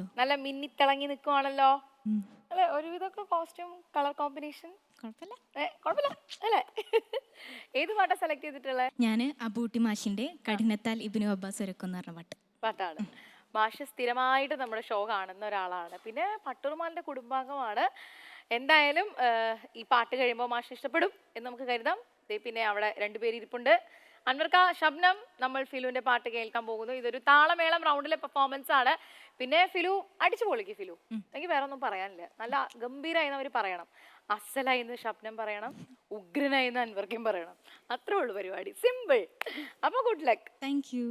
എന്തോ നല്ല മിന്നിത്തിളങ്ങി നിൽക്കുവാണല്ലോ അല്ലെ? ഒരുവിധമൊക്കെ കോസ്റ്റ്യൂം കളർ കോമ്പിനേഷൻ കുഴപ്പമില്ല അല്ലേ? ഏത് പാട്ടാ സെലക്ട് ചെയ്തിട്ടുള്ളത്? ഞാൻ അബൂട്ടി മാഷിന്റെ കഠിനത്താൽ ഇബ്നു അബ്ബാസ് ഒരുക്കുന്ന പറഞ്ഞ പാട്ടാണ്. മാഷ് സ്ഥിരമായിട്ട് നമ്മുടെ ഷോ കാണുന്ന ഒരാളാണ്, പിന്നെ പട്ടുറുമാലിന്റെ കുടുംബാംഗമാണ്. എന്തായാലും ഈ പാട്ട് കഴിയുമ്പോൾ മാഷ് ഇഷ്ടപ്പെടും എന്ന് നമുക്ക് കരുതാം. പിന്നെ അവിടെ രണ്ടുപേര് ഇരിപ്പുണ്ട്. അൻവർക്ക, ഷബ്നം, നമ്മൾ ഫിലുവിന്റെ പാട്ട് കേൾക്കാൻ പോകുന്നു. ഇതൊരു താളമേളം റൗണ്ടിലെ പെർഫോമൻസ് ആണ്. പിന്നെ ഫിലു അടിച്ചു പൊളിക്കും. ഫിലു, എനിക്ക് വേറെ ഒന്നും പറയാനില്ല. നല്ല ഗംഭീരായി അവർ പറയണം. അസലായിന്ന് ഷബ്നം പറയണം, ഉഗ്രനായിന്ന് അൻവർക്കും പറയണം. അത്രേ ഉള്ളൂ പരിപാടി, സിമ്പിൾ. അപ്പൊ ഗുഡ് ലക്ക്. Thank you.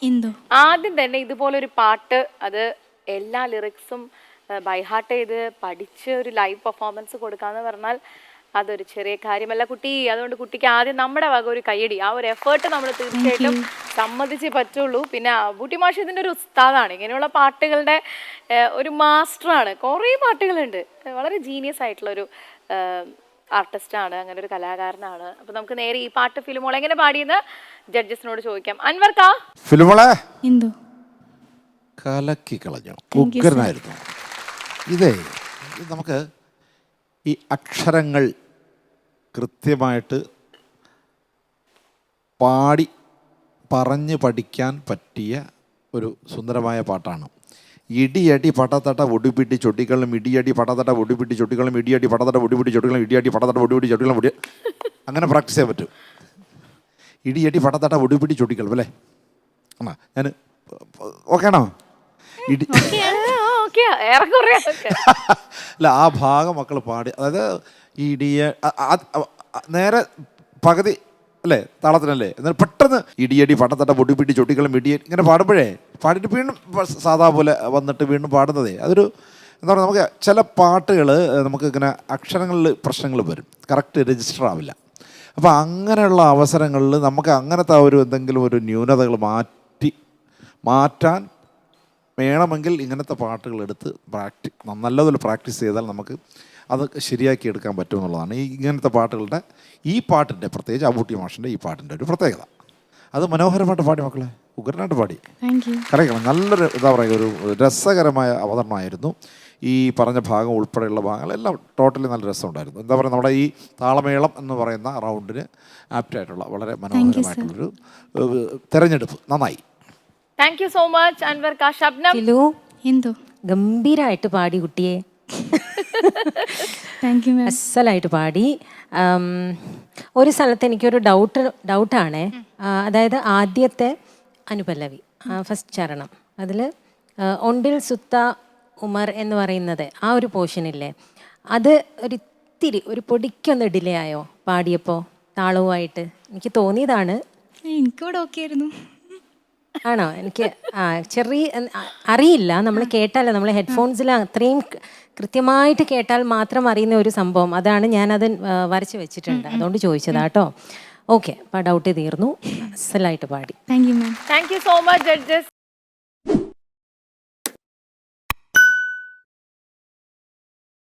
എന്തോ ആദ്യം തന്നെ ഇതുപോലൊരു പാട്ട് അത് എല്ലാ ലിറിക്സും ബൈഹാർട്ട് ചെയ്ത് പഠിച്ച് ഒരു ലൈവ് പെർഫോമൻസ് കൊടുക്കാന്ന് പറഞ്ഞാൽ അതൊരു ചെറിയ കാര്യമല്ല കുട്ടി. അതുകൊണ്ട് കുട്ടിക്ക് ആദ്യം നമ്മുടെ വക ഒരു കയ്യടി. ആ ഒരു എഫേർട്ട് നമ്മൾ തീർച്ചയായിട്ടും സമ്മതിച്ചേ പറ്റുള്ളൂ. പിന്നെ ബൂട്ടി മാഷ് ഇതിൻ്റെ ഒരു ഉസ്താദാണ്. ഇങ്ങനെയുള്ള പാട്ടുകളുടെ ഒരു മാസ്റ്ററാണ്. കുറേ പാട്ടുകളുണ്ട്. വളരെ ജീനിയസ് ആയിട്ടുള്ളൊരു ആർട്ടിസ്റ്റാണ്, അങ്ങനെ ഒരു കലാകാരനാണ്. അപ്പൊ നമുക്ക് നേരെ ഈ പാട്ട് ഫിലിമോൾ എങ്ങനെ പാടിയെന്ന് ജഡ്ജസിനോട് ചോദിക്കാം. അൻവർക്ക ഫിലിമോളെ എന്തോ കലക്കി കളഞ്ഞു, ഉഗ്രനായിരുന്നു. ഇത് നമുക്ക് ഈ അക്ഷരങ്ങൾ കൃത്യമായിട്ട് പാടി പറഞ്ഞ് പഠിക്കാൻ പറ്റിയ ഒരു സുന്ദരമായ പാട്ടാണ്. ഇടിയടി പടത്തട്ട ഒടിപിടി ചൊട്ടികളും ഇടിയടി പടത്തട്ട ഒടിപിടി ചൊട്ടികളും ഇടിയടി പടത്തട്ട ഒടിപിടി ചൊട്ടികളും ഇടിയടി പടത്തട്ട ഒടിപിടി ചൊട്ടികളും അങ്ങനെ പ്രാക്ടീസ് ചെയ്യാൻ പറ്റും. ഇടിയടി പടത്തട്ട ഒടിപിടി ചൊട്ടികളും അല്ലേ? ആണോ? ഞാൻ ഓക്കെ ആണോ? ഇടി അല്ല, ആ ഭാഗം മക്കൾ പാടി, അതായത് ഇടിയ നേരെ പകുതി അല്ലേ താളത്തിനല്ലേ, എന്നാൽ പെട്ടെന്ന് ഇടിയടി പടത്തട്ട പൊടിപ്പിടി ചൊട്ടികളും ഇടിയ ഇങ്ങനെ പാടുമ്പോഴേ പാടിയിട്ട് വീണ്ടും സാധാ പോലെ വന്നിട്ട് വീണ്ടും പാടുന്നതേ അതൊരു എന്താ പറയുക, നമുക്ക് ചില പാട്ടുകൾ നമുക്ക് ഇങ്ങനെ അക്ഷരങ്ങളിൽ പ്രശ്നങ്ങൾ വരും, കറക്റ്റ് രജിസ്റ്റർ ആവില്ല. അപ്പോൾ അങ്ങനെയുള്ള അവസരങ്ങളിൽ നമുക്ക് അങ്ങനത്തെ ഒരു എന്തെങ്കിലും ഒരു ന്യൂനതകൾ മാറ്റാൻ വേണമെങ്കിൽ ഇങ്ങനത്തെ പാട്ടുകൾ എടുത്ത് നല്ലതുപോലെ പ്രാക്ടീസ് ചെയ്താൽ നമുക്ക് അത് ശരിയാക്കി എടുക്കാൻ പറ്റുമെന്നുള്ളതാണ് ഇങ്ങനത്തെ പാട്ടുകളുടെ, ഈ പാട്ടിൻ്റെ പ്രത്യേകിച്ച് അബൂട്ടി മാഷിൻ്റെ ഈ പാട്ടിൻ്റെ ഒരു പ്രത്യേകത. അത് മനോഹരമായിട്ട് പാടി മക്കളെ, ഉഗ്രനായിട്ട് പാടി. കറിയണം. നല്ലൊരു എന്താ പറയുക, ഒരു രസകരമായ അവതരണമായിരുന്നു. ഈ പറഞ്ഞ ഭാഗം ഉൾപ്പെടെയുള്ള ഭാഗങ്ങളെല്ലാം ടോട്ടലി നല്ല രസമുണ്ടായിരുന്നു. എന്താ പറയുക, നമ്മുടെ ഈ താളമേളം എന്ന് പറയുന്ന റൗണ്ടിന് ആപ്റ്റായിട്ടുള്ള വളരെ മനോഹരമായിട്ടുള്ളൊരു തെരഞ്ഞെടുപ്പ്. നന്നായി. താങ്ക് യു സോ മച്ച് അൻവർക്ക. ശബ്നം എന്തോ ഗംഭീരായിട്ട് പാടി കുട്ടിയെ, അസലായിട്ട് പാടി. ഒരു സ്ഥലത്ത് എനിക്കൊരു ഡൗട്ടാണ്. അതായത് ആദ്യത്തെ അനുപല്ലവി, ഫസ്റ്റ് ചരണം, അതിൽ ഒണ്ടിൽ സുത്ത ഉമർ എന്ന് പറയുന്നത് ആ ഒരു പോർഷനില്ലേ, അത് ഒരിത്തിരി ഒരു പൊടിക്കൊന്ന് ഡിലേ ആയോ പാടിയപ്പോൾ താളവുമായിട്ട്? എനിക്ക് തോന്നിയതാണ്. എനിക്കിവിടെ ഓക്കെ ആയിരുന്നു. ആണോ? എനിക്ക് ചെറിയ അറിയില്ല, നമ്മൾ കേട്ടാലേ, നമ്മൾ ഹെഡ്ഫോൺസിൽ അത്രയും കൃത്യമായിട്ട് കേട്ടാൽ മാത്രം അറിയുന്ന ഒരു സംഭവം, അതാണ് ഞാനത് വരച്ച് വെച്ചിട്ടുണ്ട്, അതുകൊണ്ട് ചോദിച്ചതാ കേട്ടോ. ഓക്കെ, അപ്പോൾ ഡൗട്ട് തീർന്നു. അസലായിട്ട് പാടി. Thank you ma'am. Thank you so much judges.